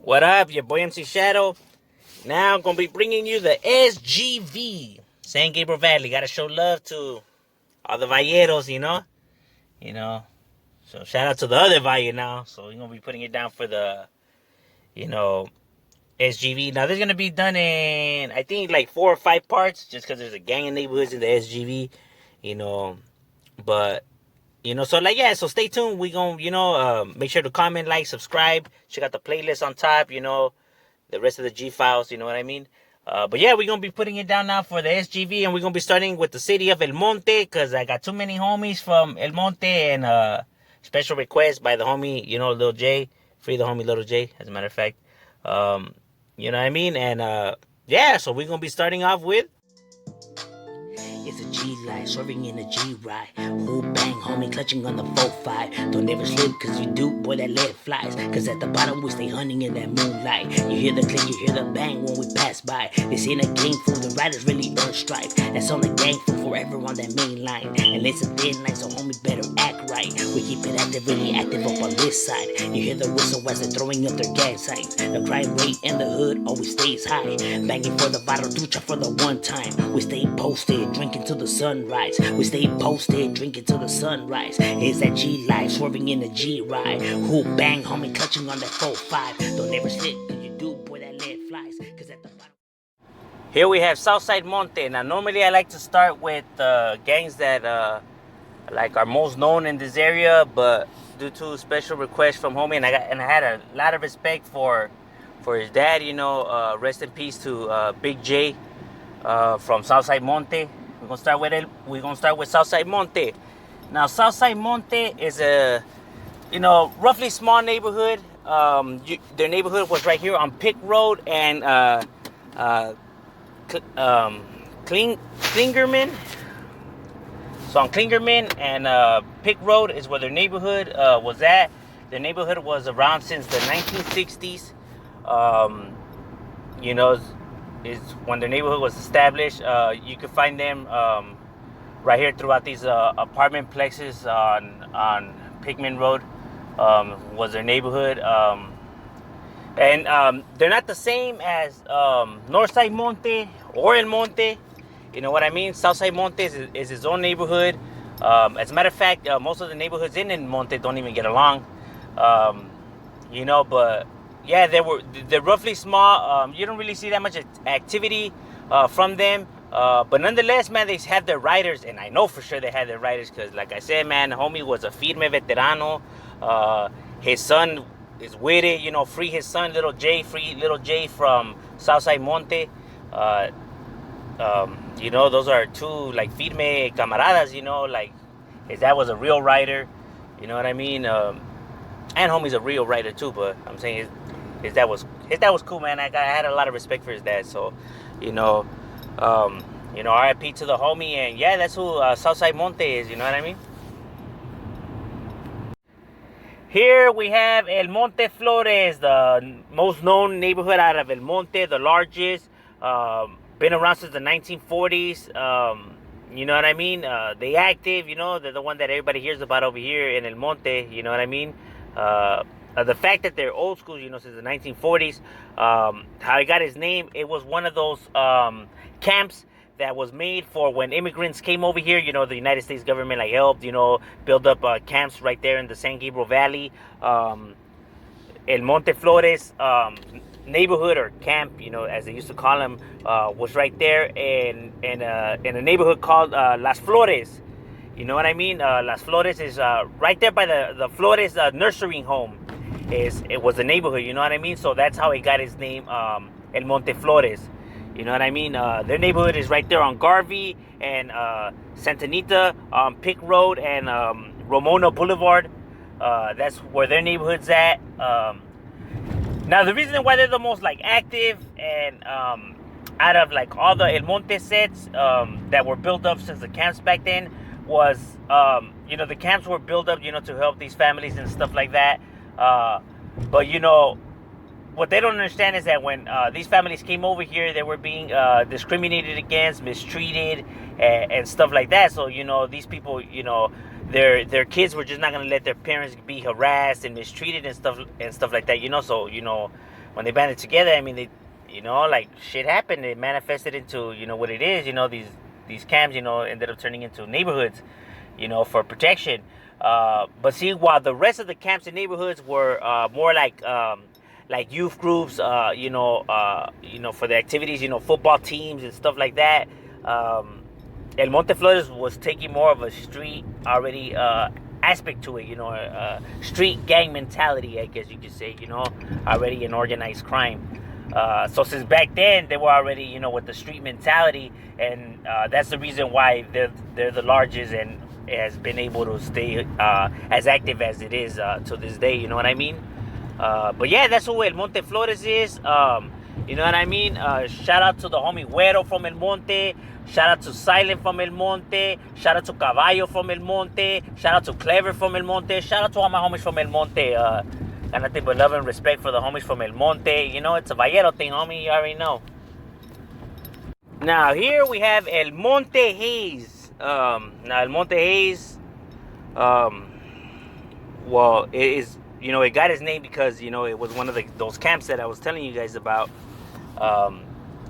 What up, your boy MC Shadow? Now I'm gonna be bringing you the SGV, San Gabriel Valley. Gotta show love to all the Valleros, you know. So shout out to the other Valle now. So we're gonna be putting it down for the, you know, SGV. Now this is gonna be done in I think like 4 or 5 parts, just because there's a gang of neighborhoods in the SGV, you know. But so like, yeah, so stay tuned. We gonna, make sure to comment, like, subscribe, check out the playlist on top, the rest of the G files, you know what I mean? But yeah, we're gonna be putting it down now for the SGV, and we're gonna be starting with the city of El Monte, because I got too many homies from El Monte, and special request by the homie, Little J. Free the homie Little J, as a matter of fact. You know what I mean? And yeah, so we're gonna be starting off with it's a G-life, serving in a G-ride. Who bang, homie, clutching on the 4-5. Don't ever slip, cause you do, boy, that lead flies. Cause at the bottom we stay hunting in that moonlight. You hear the click, you hear the bang when we pass by. This ain't a game fool, the riders really earn stripe. That's on the gang fool forever on that main line. And it's a thin line, so homie better act right. We keep it active, really active up on this side. You hear the whistle as they're throwing up their gang signs. The crime rate in the hood always stays high. Banging for the bottle, ducha for the one time. We stay posted, drinking till the sunrise. We stay posted, drinking till the sunrise. It's that G life, swerving in the G ride. Who bang, homie, clutching on that 4-5. Don't ever slip, cause you do, boy, that lead flies. Cause at the bottom. Here we have Southside Monte. Now normally I like to start with gangs that like are most known in this area, but due to special request from homie, and I had a lot of respect for his dad, rest in peace to Big J from Southside Monte. We're gonna start with Southside Monte. Now Southside Monte is a roughly small neighborhood. Their neighborhood was right here on Pick Road and Klingerman. So on Klingerman and Pick Road is where their neighborhood was at. Their neighborhood was around since the 1960s. Is when their neighborhood was established. You could find them right here throughout these apartment plexes on Pickman Road. Was their neighborhood, and they're not the same as Northside Monte or El Monte. You know what I mean? Southside Monte is its own neighborhood. As a matter of fact, most of the neighborhoods in El Monte don't even get along. But yeah, they're roughly small. You don't really see that much activity from them. But nonetheless, man, they have their riders, and I know for sure they had their riders because, like I said, man, the homie was a firme veterano. His son is with it, free his son, Little J, free Little J from Southside Monte. Those are two, like, firme camaradas, like, his dad was a real rider, you know what I mean? And homie's a real rider, too, but I'm saying his dad was cool, man. I had a lot of respect for his dad, so, RIP to the homie, and yeah, that's who Southside Monte is, you know what I mean? Here we have El Monte Flores, the most known neighborhood out of El Monte, the largest, been around since the 1940s, you know what I mean? They active, they're the one that everybody hears about over here in El Monte, you know what I mean? The fact that they're old school, since the 1940s, how he got his name, it was one of those camps that was made for when immigrants came over here. The United States government helped, build up camps right there in the San Gabriel Valley. El Monte Flores neighborhood or camp, as they used to call them, was right there in a neighborhood called Las Flores. You know what I mean? Las Flores is right there by the Flores nursery home. It was the neighborhood, you know what I mean? So that's how he got his name, El Monte Flores. You know what I mean? Their neighborhood is right there on Garvey and Santa Anita, Pick Road and Ramona Boulevard. That's where their neighborhood's at. Now the reason why they're the most active and out of all the El Monte sets that were built up since the camps back then was the camps were built up to help these families and stuff like that. But what they don't understand is that when these families came over here, they were being discriminated against, mistreated, and stuff like that. So these people, their kids were just not gonna let their parents be harassed and mistreated and stuff like that. So when they banded together, I mean, they, like shit happened. It manifested into, what it is. These camps, ended up turning into neighborhoods, for protection. But see, while the rest of the camps and neighborhoods were more like youth groups, for the activities, football teams and stuff like that. El Monte Flores was taking more of a street already aspect to it, street gang mentality, I guess you could say, already an organized crime. So since back then they were already, with the street mentality, and that's the reason why they're the largest and has been able to stay as active as it is to this day. You know what I mean? But yeah, that's who El Monte Flores is. You know what I mean? Shout out to the homie Güero from El Monte. Shout out to Silent from El Monte. Shout out to Caballo from El Monte. Shout out to Clever from El Monte. Shout out to all my homies from El Monte. Got nothing but love and respect for the homies from El Monte. It's a Vallero thing, homie. You already know. Now, here we have El Monte Hayes. Now, El Monte Hayes, well, it is, it got its name because, it was one of those camps that I was telling you guys about.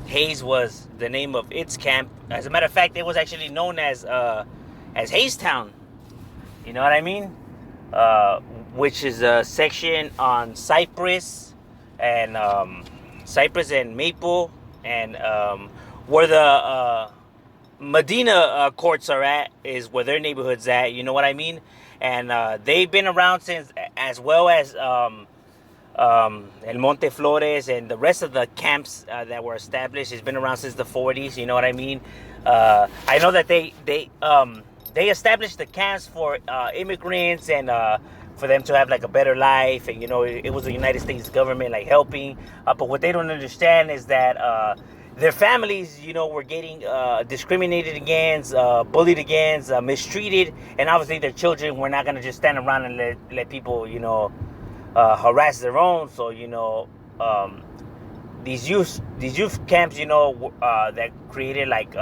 Hayes was the name of its camp. As a matter of fact, it was actually known as Haystown. You know what I mean? Which is a section on Cypress and Maple, and where the Medina courts are at is where their neighborhood's at. You know what I mean? And they've been around since, as well as El Monte Flores and the rest of the camps that were established. It's been around since the 40s. You know what I mean? I know that they established the camps for immigrants and for them to have like a better life, and it was the United States government like helping. But what they don't understand is that their families, were getting discriminated against, bullied against, mistreated, and obviously their children were not gonna just stand around and let people, harass their own. So these youth camps, that created like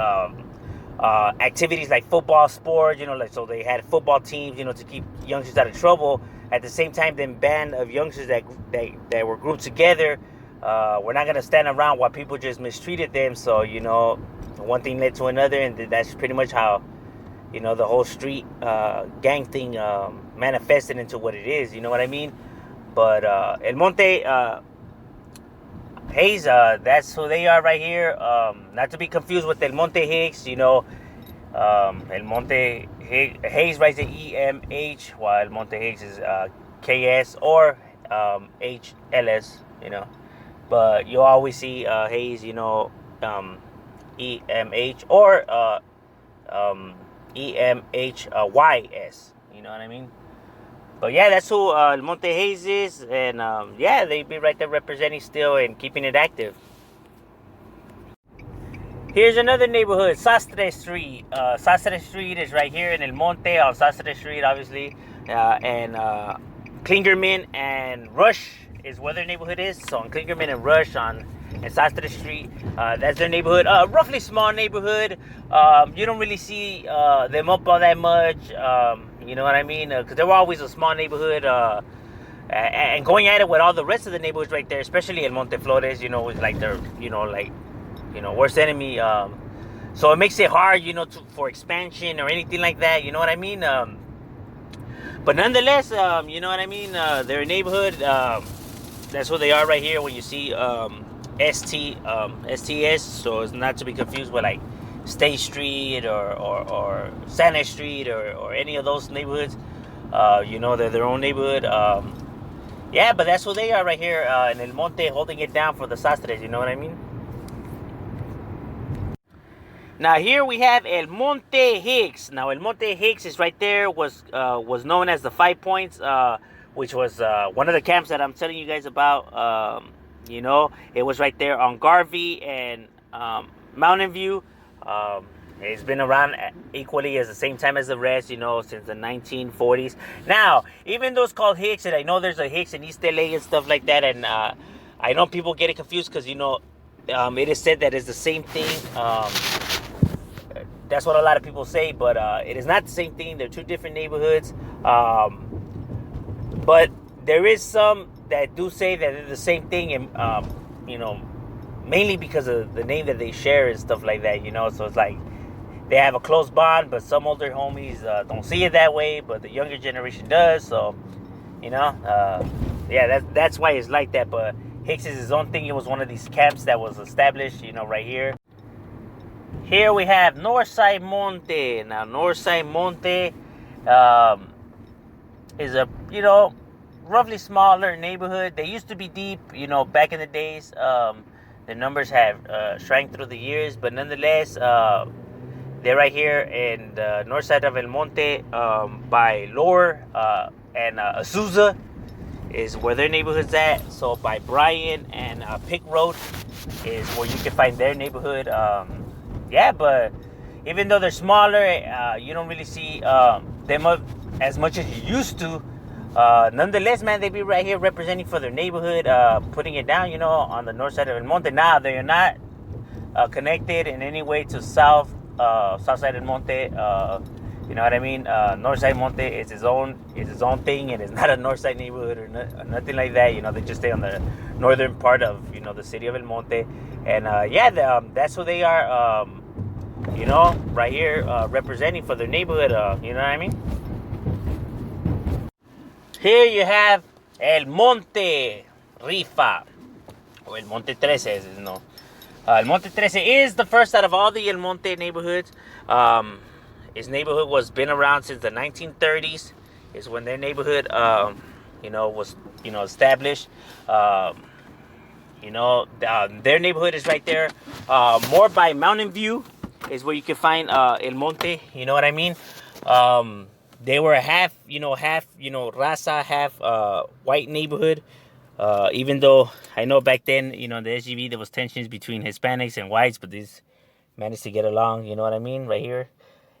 activities like football, sports, like, so they had football teams, to keep youngsters out of trouble. At the same time, then band of youngsters that were grouped together, we're not gonna stand around while people just mistreated them. So one thing led to another, and that's pretty much how the whole street gang thing manifested into what it is. You know what I mean? But El Monte Hayes, that's who they are right here. Not to be confused with El Monte Higgs. El Monte Hayes writes it EMH, while El Monte Higgs is KS or HLS. But you'll always see Hayes, EMH or EMHYS. You know what I mean? But yeah, that's who El Monte Hayes is, and yeah, they be right there representing still and keeping it active. Here's another neighborhood, Sastre Street. Sastre Street is right here in El Monte, on Sastre Street, obviously, and Klingerman and Rush is where their neighborhood is. So on Klingerman and Rush and Sastre Street, that's their neighborhood. Roughly small neighborhood. You don't really see them up all that much. You know what I mean? Because they were always a small neighborhood. And going at it with all the rest of the neighborhoods right there, especially El Monte Flores, is like their, worst enemy. So it makes it hard, for expansion or anything like that. You know what I mean? But nonetheless, you know what I mean? Their neighborhood, that's what they are right here when you see STS. So it's not to be confused with like State Street or Santa Street or any of those neighborhoods. They're their own neighborhood. Yeah, but that's who they are right here in El Monte, holding it down for the Sastres. You know what I mean? Now here we have El Monte Higgs. Now El Monte Higgs is right there. Was known as the 5 Points, which was one of the camps that I'm telling you guys about. It was right there on Garvey and Mountain View. It's been around equally as the same time as the rest, since the 1940s. Now, even though it's called Hicks, and I know there's a Hicks in East LA and stuff like that, and I know people get it confused because, it is said that it's the same thing. That's what a lot of people say, but it is not the same thing. They're two different neighborhoods. But there is some that do say that they're the same thing, and you know, mainly because of the name that they share and stuff like that, you know. So it's like they have a close bond, but some older homies don't see it that way, but the younger generation does. So, you know, yeah, that's why it's like that. But Hicks is his own thing. It was one of these camps that was established, you know, right here. Here we have Northside Monte. Now, Northside Monte is a, you know, roughly smaller neighborhood. They used to be deep, you know, back in the days. The numbers have shrank through the years, but nonetheless, they're right here in the north side of El Monte, by Lower and Azusa is where their neighborhood's at. So by Bryan and Pick Road is where you can find their neighborhood. Yeah, but even though they're smaller, you don't really see them as much as you used to. Nonetheless, man, they be right here representing for their neighborhood, putting it down, you know, on the north side of El Monte. Now, they're not connected in any way to south side of El Monte. You know what I mean? North side Monte is its own thing, and it's not a north side neighborhood or nothing like that. You know, they just stay on the northern part of, you know, the city of El Monte, and yeah, that's who they are. You know, right here representing for their neighborhood. You know what I mean? Here you have El Monte Rifa, or El Monte 13, you know. El Monte 13 is the first out of all the El Monte neighborhoods. His neighborhood was been around since the 1930s. Is when their neighborhood, you know, was, you know, established. You know, their neighborhood is right there. More by Mountain View is where you can find El Monte. You know what I mean? They were half, you know, Raza, half white neighborhood. Even though I know back then, you know, in the SGV, there was tensions between Hispanics and whites, but these managed to get along, you know what I mean, right here.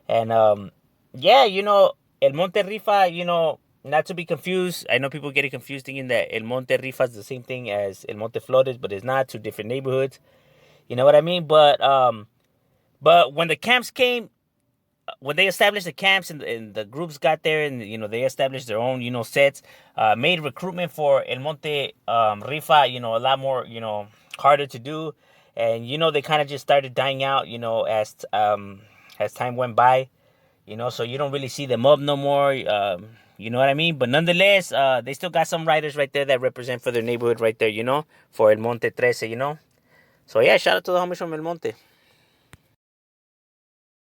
And, yeah, you know, El Monte Rifa, you know, not to be confused. I know people get it confused thinking that El Monte Rifa is the same thing as El Monte Flores, but it's not. Two different neighborhoods. You know what I mean? But when the camps came, when they established the camps and the groups got there, and, you know, they established their own, you know, sets, made recruitment for El Monte Rifa, you know, a lot more, you know, harder to do. And, you know, they kind of just started dying out, you know, as time went by, you know, so you don't really see them up no more. You know what I mean? But nonetheless, they still got some riders right there that represent for their neighborhood right there, you know, for El Monte 13, you know. So yeah, shout out to the homies from El Monte.